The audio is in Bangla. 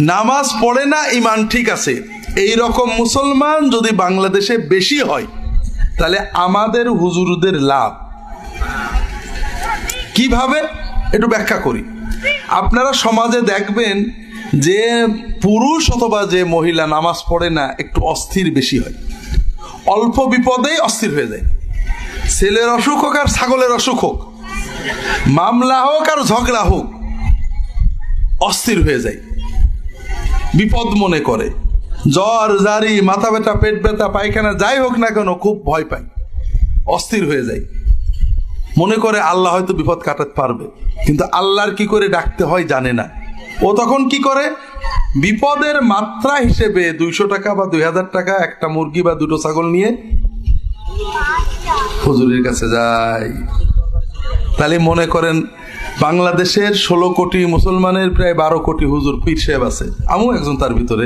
নামাজ পড়ে না, ইমান ঠিক আছে, এই রকম মুসলমান যদি বাংলাদেশে বেশি হয় তাহলে আমাদের হুজুরদের লাভ কিভাবে একটু ব্যাখ্যা করি। আপনারা সমাজে দেখবেন যে পুরুষ অথবা যে মহিলা নামাজ পড়ে না একটু অস্থির বেশি হয়, অল্প বিপদেই অস্থির হয়ে যায়। ছেলের অসুখ হোক আর ছাগলের অসুখ হোক, মামলা হোক আর ঝগড়া হোক, অস্থির হয়ে যায়, বিপদ মনে করে। জ্বর জারি, মাথা ব্যথা, পেট ব্যথা, পায়খানা যাই হোক না কেন খুব ভয় পায়, অস্থির হয়ে যায়, মনে করে আল্লাহ হয়তো বিপদ কাটাতে পারবে, কিন্তু আল্লাহর কি করে ডাকতে হয় জানে না। ও তখন কি করে, বিপদের মাত্রা হিসেবে 200 টাকা বা 2000 টাকা একটা মুরগি বা 2টো ছাগল নিয়ে হুজুরের কাছে যায়। তাহলে মনে করেন বাংলাদেশের 16 কোটি মুসলমানের প্রায় 12 কোটি হুজুর পীর সাহেব আছে, আমিও একজন তার ভিতরে।